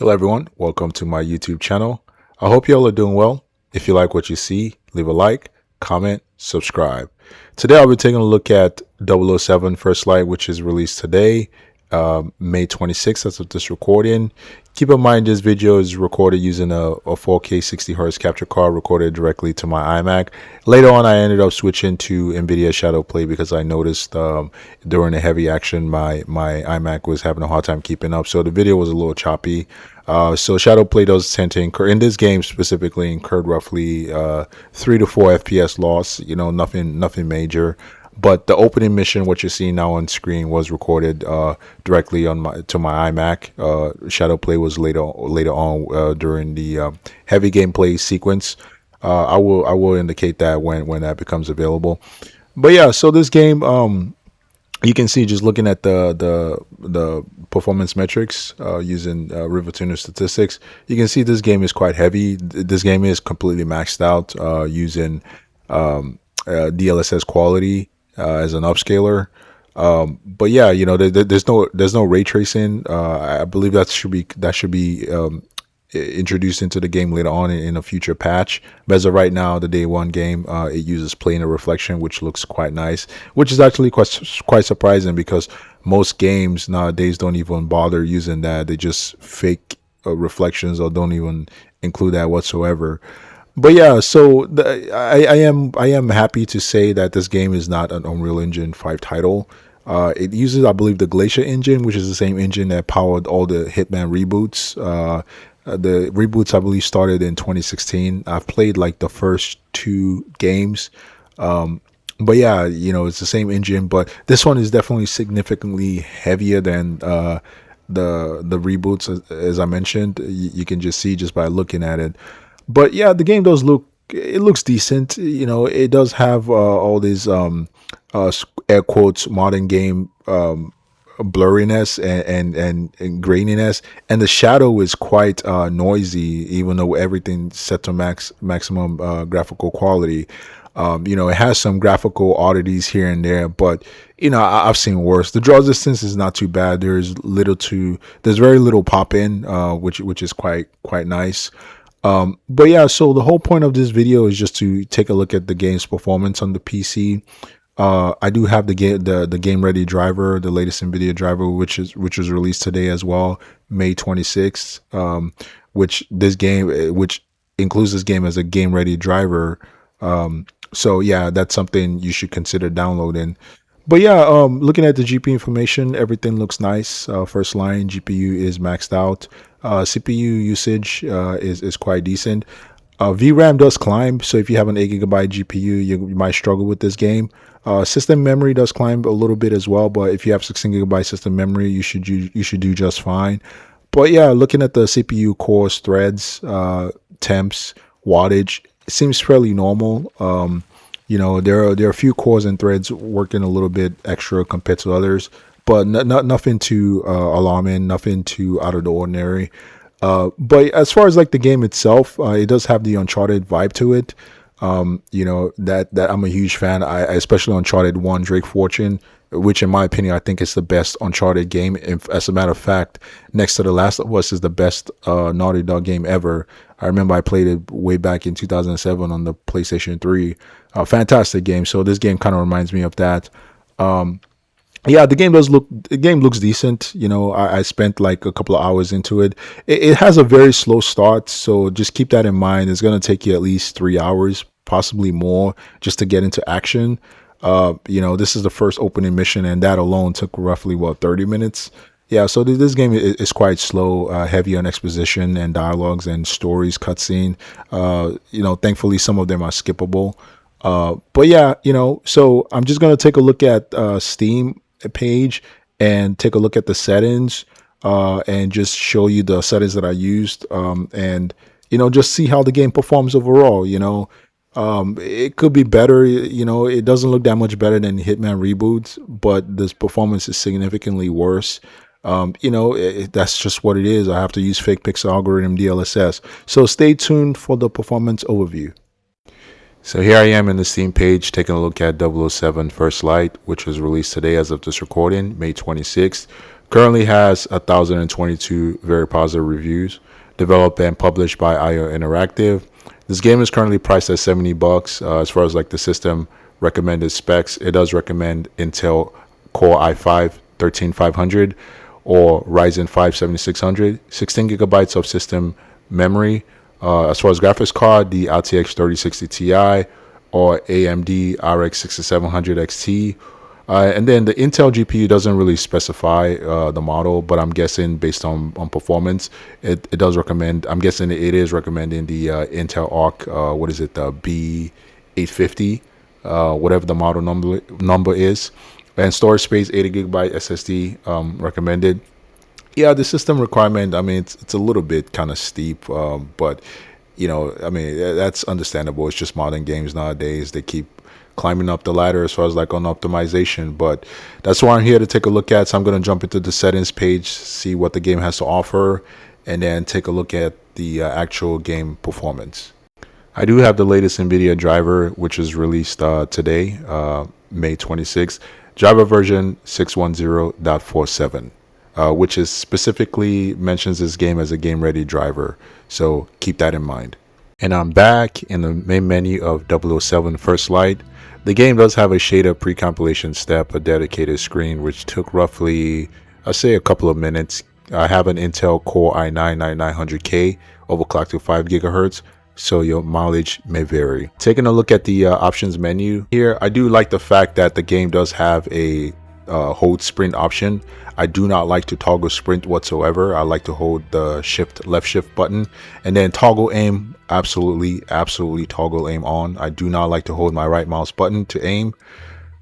Hello everyone, welcome to my YouTube channel. I hope y'all are doing well. If you like what you see, leave a like, comment, subscribe. Today I'll be taking a look at 007 First Light, which is released today, May 26th as of this recording. Keep in mind this video is recorded using a 4K 60Hz capture card recorded directly to my iMac. Later on I ended up switching to Nvidia ShadowPlay because I noticed during the heavy action my iMac was having a hard time keeping up, so the video was a little choppy. So ShadowPlay does tend to incur, in this game specifically, incurred roughly 3 to 4 FPS loss. You know, nothing major. But the opening mission, what you're seeing now on screen, was recorded directly on my iMac. ShadowPlay was later on during the heavy gameplay sequence. I will indicate that when that becomes available. But yeah, so this game, you can see just looking at the performance metrics using River Tuner statistics, you can see this game is quite heavy. This game is completely maxed out using DLSS quality as an upscaler. But yeah, you know, there's no ray tracing. I believe that should be introduced into the game later on in a future patch. But as of right now, the day one game, it uses planar reflection, which looks quite nice, which is actually quite surprising because most games nowadays don't even bother using that. They just fake reflections or don't even include that whatsoever. But yeah, so I am happy to say that this game is not an Unreal Engine 5 title. It uses, I believe, the Glacier engine, which is the same engine that powered all the Hitman reboots. The reboots, I believe, started in 2016. I've played like the first two games. But yeah, you know, it's the same engine, but this one is definitely significantly heavier than the reboots, as I mentioned. You can just see just by looking at it. But yeah, the game looks decent. You know, it does have all these air quotes modern game blurriness and graininess, and the shadow is quite noisy, even though everything's set to maximum graphical quality. You know, it has some graphical oddities here and there, but you know, I've seen worse. The draw distance is not too bad. There's very little pop in, which is quite nice. But yeah, so the whole point of this video is just to take a look at the game's performance on the PC. I do have the game ready driver, the latest Nvidia driver, which was released today as well, May 26th. Which includes this game as a game ready driver. So yeah, that's something you should consider downloading. But yeah, looking at the GPU information, everything looks nice. First line GPU is maxed out. CPU usage is quite decent. VRAM does climb, so if you have an 8GB GPU, you might struggle with this game. System memory does climb a little bit as well, but if you have 16GB system memory, you should do just fine. But yeah, looking at the CPU cores, threads, temps, wattage, it seems fairly normal. You know, there are a few cores and threads working a little bit extra compared to others, but nothing too alarming, nothing too out of the ordinary. But as far as like the game itself, it does have the Uncharted vibe to it. You know, that I'm a huge fan. I especially Uncharted 1 Drake Fortune, which in my opinion, I think is the best Uncharted game. As a matter of fact, next to The Last of Us is the best Naughty Dog game ever. I remember I played it way back in 2007 on the PlayStation 3. Fantastic game. So this game kind of reminds me of that. Yeah, the game looks decent. You know, I spent like a couple of hours into it. It has a very slow start, so just keep that in mind. It's going to take you at least 3 hours, possibly more, just to get into action. You know, this is the first opening mission, and that alone took roughly 30 minutes. Yeah, so this game is quite slow, heavy on exposition and dialogues and stories, cutscene. You know, thankfully some of them are skippable. But yeah, you know, so I'm just gonna take a look at Steam page and take a look at the settings and just show you the settings that I used, and you know, just see how the game performs overall. You know, it could be better. You know, it doesn't look that much better than Hitman reboots, but this performance is significantly worse. You know, that's just what it is. I have to use fake pixel algorithm DLSS. So stay tuned for the performance overview. So here I am in the Steam page taking a look at 007 First Light, which was released today as of this recording, May 26th. Currently has 1,022 very positive reviews. Developed and published by IO Interactive. This game is currently priced at $70. As far as like the system recommended specs, it does recommend Intel Core i5 13500 or Ryzen 5 7600, 16 gigabytes of system memory. As far as graphics card, the RTX 3060 Ti or AMD RX 6700 XT. And then the Intel GPU doesn't really specify the model, but I'm guessing based on performance, it does recommend. I'm guessing it is recommending the Intel Arc. What is it? The B850, whatever the model number is. And storage space, 80 gigabyte SSD recommended. Yeah, the system requirement, I mean, it's a little bit kind of steep, but you know, I mean, that's understandable. It's just modern games nowadays. They keep climbing up the ladder as far as like on optimization, but that's what I'm here to take a look at. So I'm going to jump into the settings page, see what the game has to offer, and then take a look at the actual game performance. I do have the latest Nvidia driver, which is released today, May 26th, driver version 610.47. Which is specifically mentions this game as a game ready driver. So keep that in mind. And I'm back in the main menu of 007 First Light. The game does have a shader pre-compilation step, a dedicated screen, which took roughly, I'd say a couple of minutes. I have an Intel Core i9-9900K overclocked to 5 gigahertz. So your mileage may vary. Taking a look at the options menu here, I do like the fact that the game does have a hold sprint option. I do not like to toggle sprint whatsoever. I like to hold the left shift button and then toggle aim. Absolutely toggle aim on. I do not like to hold my right mouse button to aim.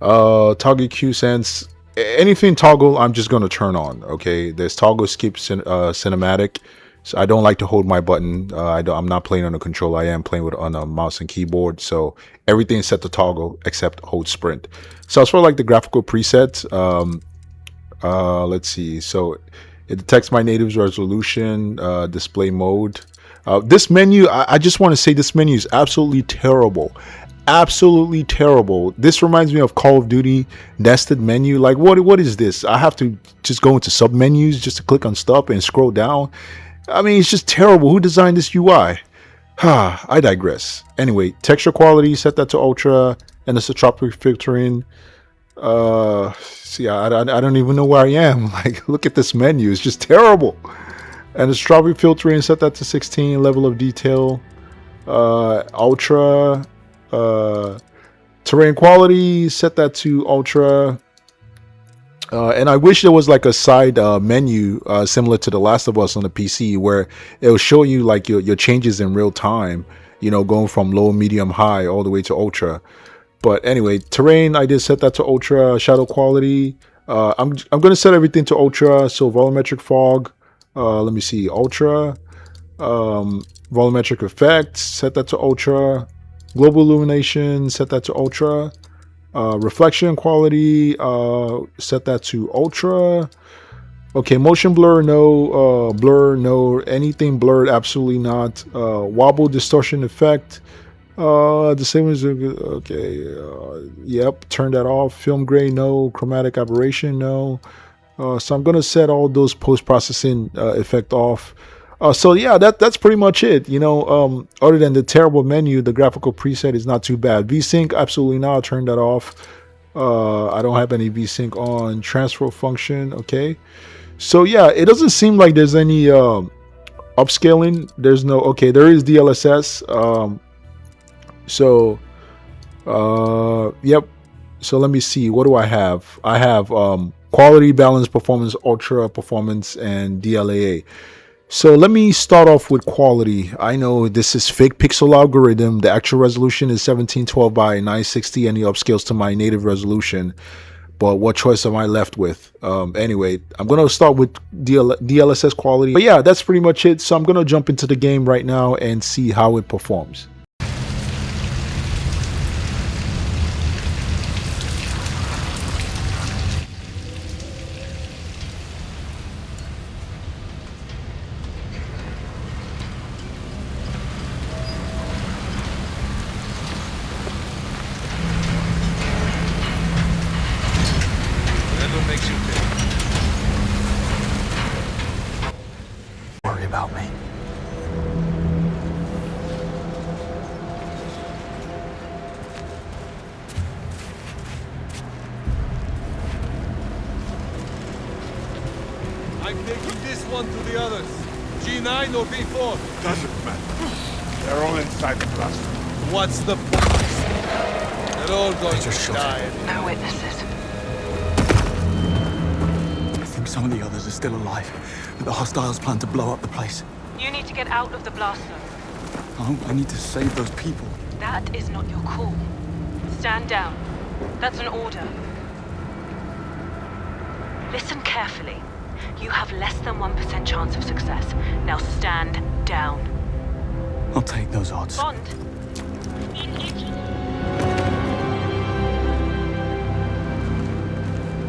Toggle Q sense, anything toggle I'm just going to turn on. Okay, there's toggle skip cinematic. So I don't like to hold my button. I'm not playing on a controller. I am playing on a mouse and keyboard. So everything's set to toggle except hold sprint. So as for like the graphical presets, let's see. So it detects my native resolution, display mode. This menu, I just want to say this menu is absolutely terrible. Absolutely terrible. This reminds me of Call of Duty nested menu. Like what is this? I have to just go into sub menus just to click on stuff and scroll down. I mean, it's just terrible. Who designed this UI? I digress. Anyway, texture quality, set that to ultra, and it's a tropic filtering. See, I don't even know where I am. Like, look at this menu. It's just terrible. And it's tropic filtering, set that to 16, level of detail, ultra, terrain quality, set that to ultra. And I wish there was like a side menu similar to The Last of Us on the PC where it will show you like your changes in real time, you know, going from low, medium, high all the way to ultra. But anyway, terrain, I did set that to ultra. Shadow quality, I'm going to set everything to ultra. So volumetric fog, let me see, ultra. Volumetric effects, set that to ultra. Global illumination, set that to ultra. Reflection quality, set that to ultra. Okay, motion blur, no. Blur, no. Anything blurred, absolutely not. Wobble distortion effect, the same as okay. Yep, turn that off. Film gray, no. Chromatic aberration, no. So I'm gonna set all those post-processing effect off. So yeah, that's pretty much it. You know, other than the terrible menu, the graphical preset is not too bad. VSync, absolutely not. I'll turn that off. I don't have any VSync on. Transfer function, okay. So yeah, it doesn't seem like there's any upscaling. There's no, okay, there is DLSS. Yep. So let me see. What do I have? I have quality, balance, performance, ultra performance, and DLAA. So let me start off with quality. I know this is fake pixel algorithm. The actual resolution is 1712 by 960 and the upscales to my native resolution. But what choice am I left with? Anyway, I'm going to start with DLSS quality. But yeah, that's pretty much it. So I'm going to jump into the game right now and see how it performs. one to the others? G9 or B4? Doesn't matter. They're all inside the blaster. What's the point? They're all going to die. No witnesses. I think some of the others are still alive, but the hostiles plan to blow up the place. You need to get out of the blast zone. Oh, I need to save those people. That is not your call. Stand down. That's an order. Listen carefully. You have less than 1% chance of success. Now stand down. I'll take those odds. Bond.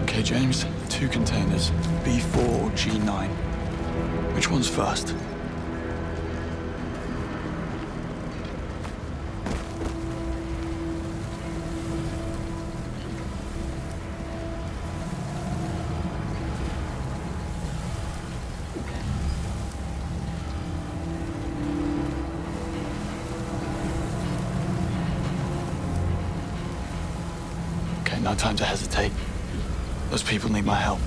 Okay, James. 2 containers. B4 or G9. Which one's first? Okay, no time to hesitate. Those people need my help.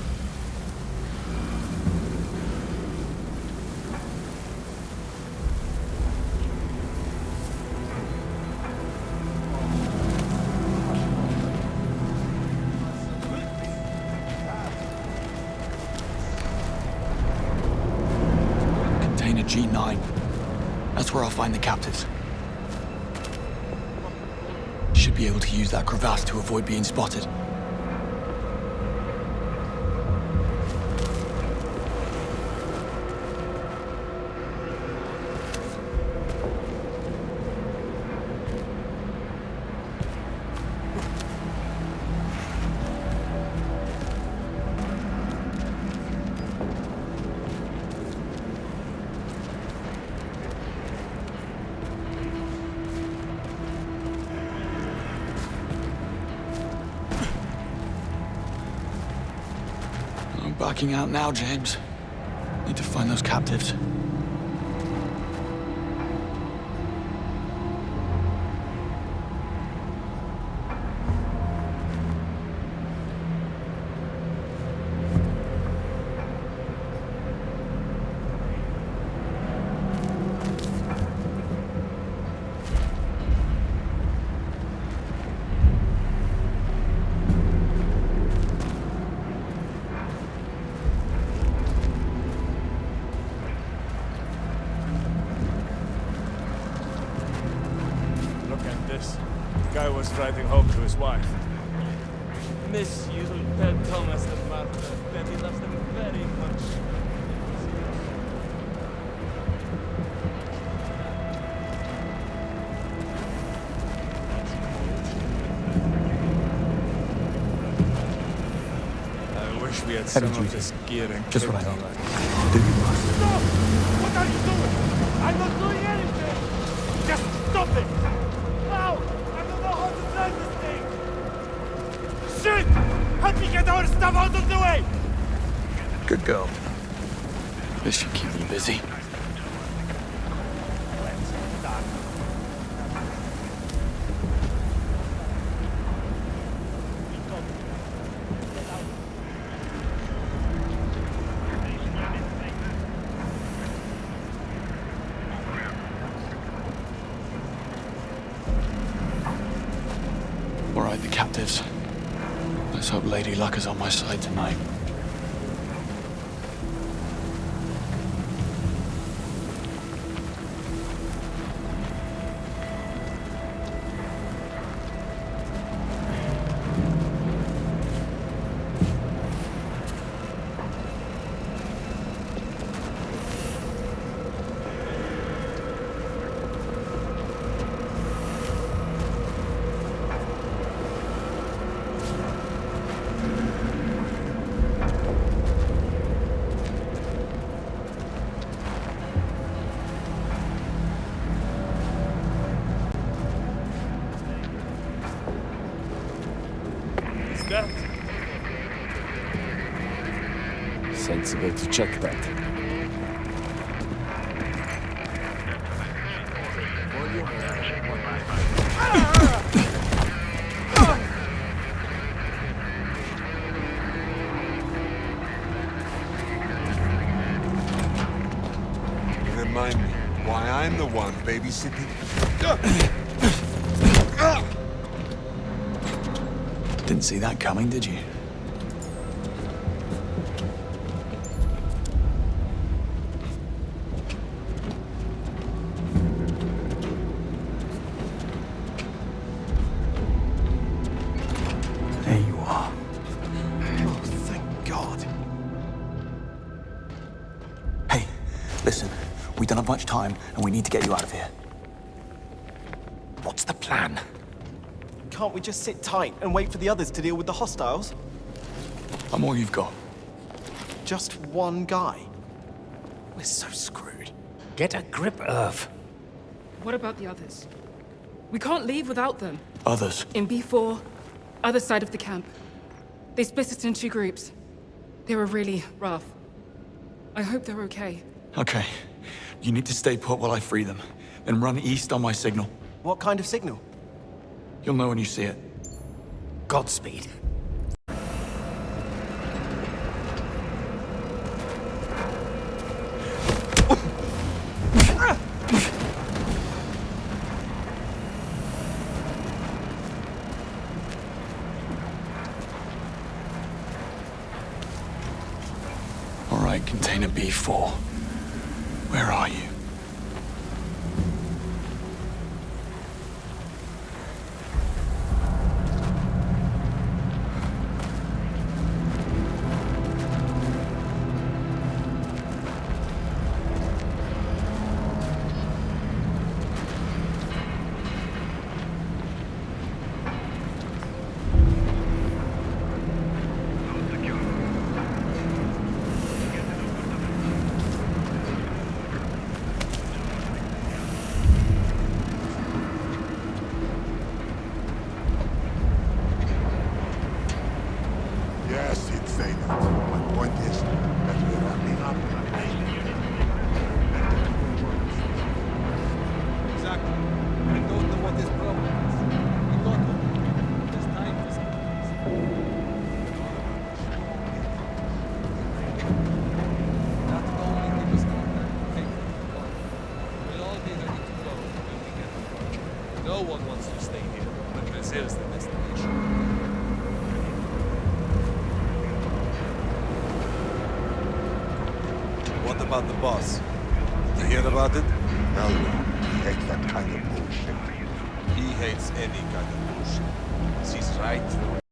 Container G9. That's where I'll find the captives. Should be able to use that crevasse to avoid being spotted. I'm backing out now, James. Need to find those captives. Guy was writing home to his wife. Miss you, tell Thomas and Martha that he loves them very much. I wish we had some of this gear and Just what I kit need. already. Do you must? Stop! What are you doing? I'm not doing anything! Just stop it! Now! I don't know how to drive this thing! Shit! Help me get our stuff out of the way! Good girl. This should keep them busy. All right, the captives. Let's hope Lady Luck is on my side tonight. That? Sensible to check that. remind me why I'm the one babysitting? Didn't see that coming, did you? There you are. Oh, thank God. Hey, listen. We don't have much time, and we need to get you out of here. What's the plan? Can't we just sit tight and wait for the others to deal with the hostiles? I'm all you've got. Just one guy? We're so screwed. Get a grip, Irv. What about the others? We can't leave without them. Others. In B4, other side of the camp. They split us into 2 groups. They were really rough. I hope they're okay. Okay. You need to stay put while I free them. Then run east on my signal. What kind of signal? You'll know when you see it. Godspeed. All right, container B4. Where are you? Yes, he'd say that. My point is that we're wrapping up. Exactly. I don't know what this problem is. We got one. There's time for some. That will only give us more time to take it on. We'll all be ready to go when we get there. No one wants to stay here, but Brazil's the destination. What about the boss? Did you hear about it? No, he hates that kind of bullshit. He hates any kind of bullshit. He's right.